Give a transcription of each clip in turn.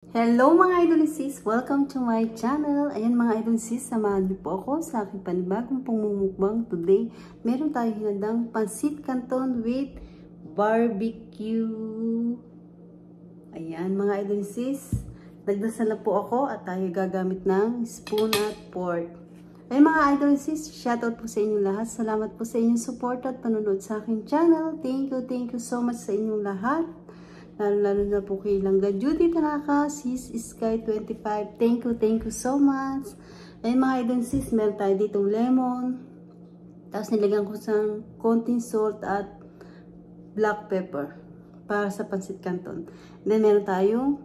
Hello mga idol sis! Welcome to my channel! Ayan mga idol sis, samahan niyo po ako sa aking panibagong pangmumukbang. Today, meron tayo hinandang pansit canton with barbecue. Ayan mga idol sis, nagdasal na po ako at tayo gagamit ng spoon at fork. Ayan mga idol sis, shoutout po sa inyong lahat. Salamat po sa inyong support at panonood sa aking channel. Thank you so much sa inyong lahat. Lalo na po kay Langga Judy Tanaka, sis Sky25. Thank you so much. Ayun mga idol sis, meron tayo ditong lemon. Tapos nilagyan ko sa konting salt at black pepper para sa pansit canton. Then meron tayong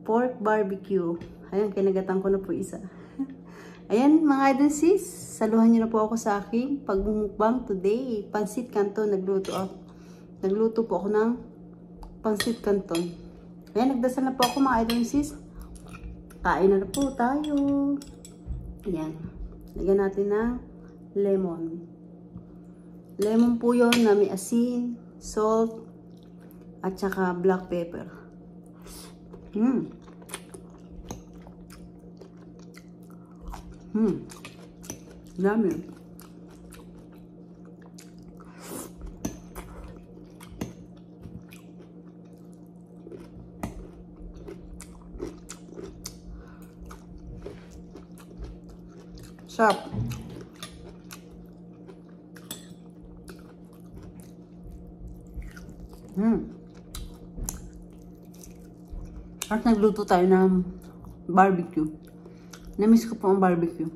pork barbecue. Ayan, kinagatan ko na po isa. Ayan mga idol sis, saluhan niyo na po ako sa aking pagmumukbang today. Pansit canton, nagluto po ako ng pansit canton. Ayan, nagdasal na po ako mga idol sis. Kain na po tayo. Ayan. Lagyan natin ng lemon. Lemon po yun na may asin, salt, at saka black pepper. Dami. Sarap. At nagluto tayo ng barbecue. Namiss ko po ang barbecue.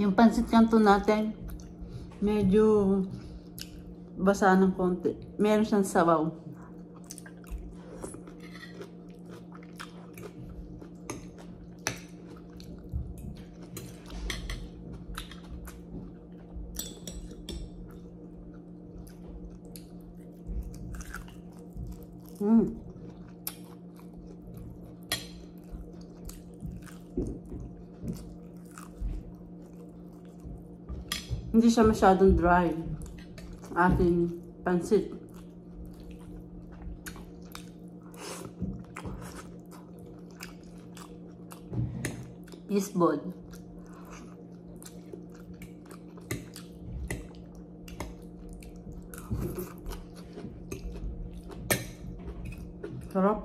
Yung pansit canton natin, medyo basa ng konti. Meron siyang sabaw. Hindi siya masyadong dry. Ating pansit. Isbod. Sarap.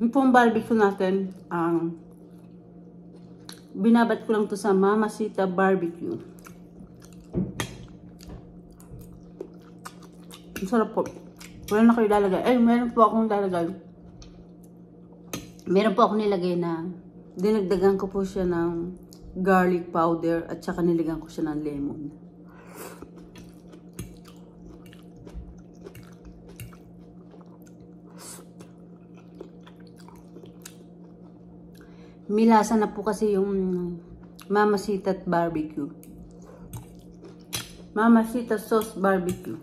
Yung pong barbecue natin, binabat ko lang to sa Mamasita Barbecue. Ang sarap po. Wala na kayo lalagay. Ay, meron po akong lalagay. Meron po akong nilagay na dinagdagan ko po siya ng garlic powder at saka nilagyan ko siya ng lemon. Milasa na po kasi yung Mamasita Barbecue. Mamasita Sauce Barbecue.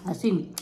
Asin.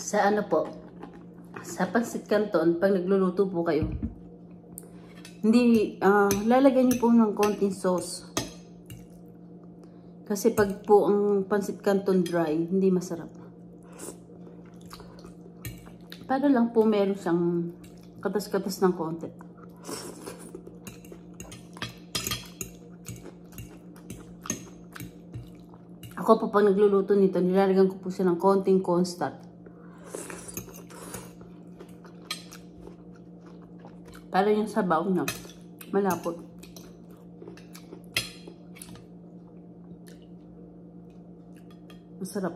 Sa ano po, sa pancit canton, pag nagluluto po kayo, hindi, lalagyan niyo po ng konting sauce. Kasi pag po ang pancit canton dry, hindi masarap. Para lang po meron siyang katas-katas ng konti. Ako po pag nagluluto nito, nilalagyan ko po siya ng konting cornstarch. Para yung sabaw na malapot. Masarap.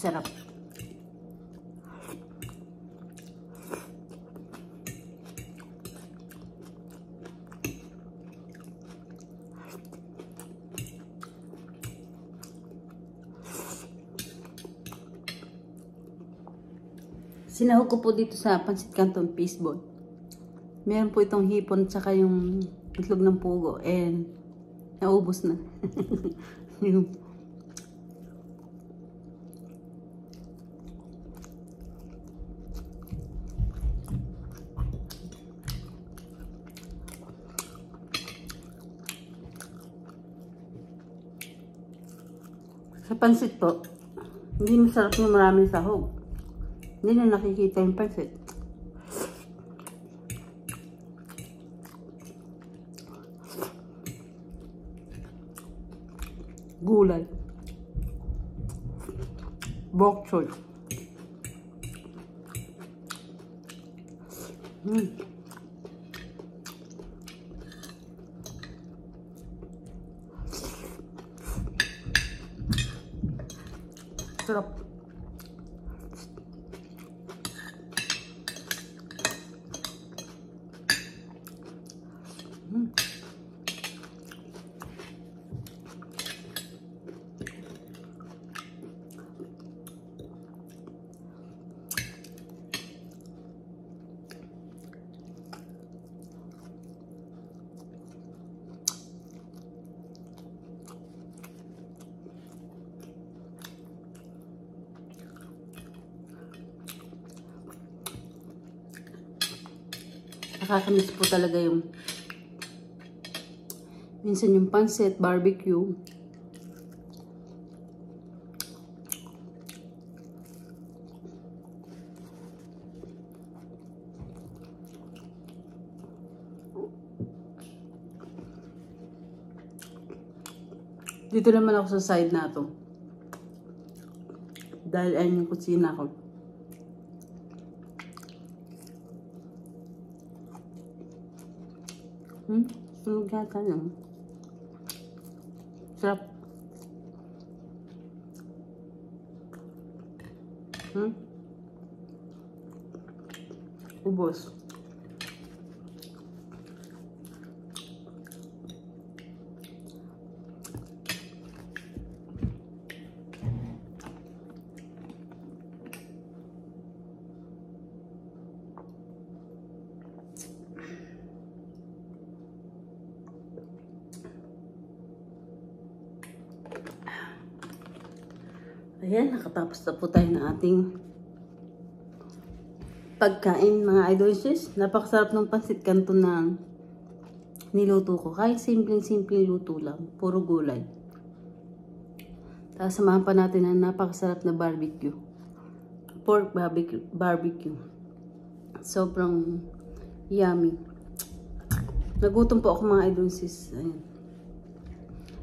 Sarap. Sinahog ko po dito sa pancit canton fishball. Meron po itong hipon at saka yung itlog ng pugo and naubos na. Sa pansit po, hindi masarap yung maraming sahog. Hindi na nakikita yung pansit. Gulay. Bok choy. Sarap. Nakakamiss po talaga yung minsan yung pancit, barbecue. Dito naman ako sa side na to. Dahil ayun yung kusina ko. Sunog yata lang. Sarap. Ubos. Ayan, nakatapos na po tayo ng ating pagkain, mga idolses. Napakasarap ng pancit canton na niluto ko. Kahit simpleng-simpleng luto lang. Puro gulay. Tapos samahan pa natin ang napakasarap na barbecue. Pork barbecue. Sobrang yummy. Nagutom po ako, mga idolses. Ayan.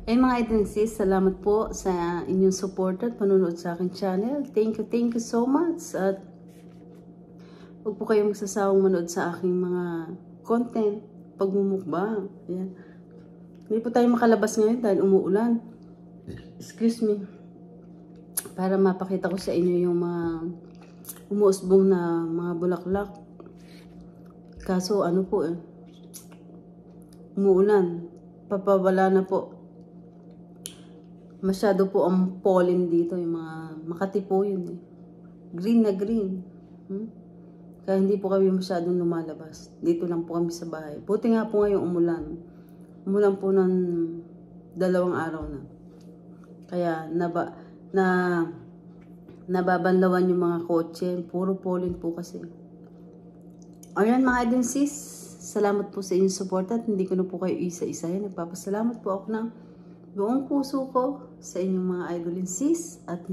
Mga idolses, salamat po sa inyong support at panunood sa aking channel. Thank you so much. At huwag po kayong magsasawang manood sa aking mga content, pagmumukbang. Ayan. Hindi po tayo makalabas ngayon dahil umuulan. Excuse me. para mapakita ko sa inyo yung mga umuusbong na mga bulaklak. Kaso ano po umuulan. Papawala na po. Masyado po ang pollen dito. Yung mga Makati po yun Green na green. Kaya hindi po kami masyadong lumalabas. Dito lang po kami sa bahay. Buti nga po ngayong umulan. Umulan po ng 2 araw na. Kaya nababanlawan yung mga kotse. Puro pollen po kasi. Ayan mga idol sis. Salamat po sa inyong support at hindi ko na po kayo isa-isahin. Nagpapasalamat po ako ng buong puso ko sa inyong mga idol sis. At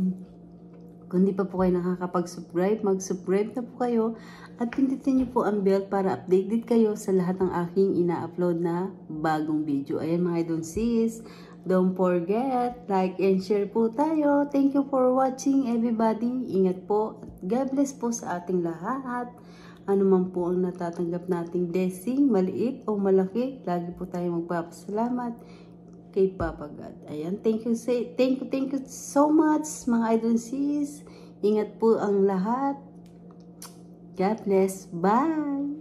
kung hindi pa po kayo nakakapag-subscribe, mag-subscribe na po kayo at pindutin niyo po ang bell para updated kayo sa lahat ng aking ina-upload na bagong video. Ayan mga idol sis, don't forget, like and share po tayo. Thank you for watching everybody. Ingat po at God bless po sa ating lahat. Ano man po ang natatanggap nating blessing, maliit o malaki, lagi po tayo magpapasalamat kay Papa God. Ayan, thank you so much mga idol sis. Ingat po ang lahat. God bless. Bye!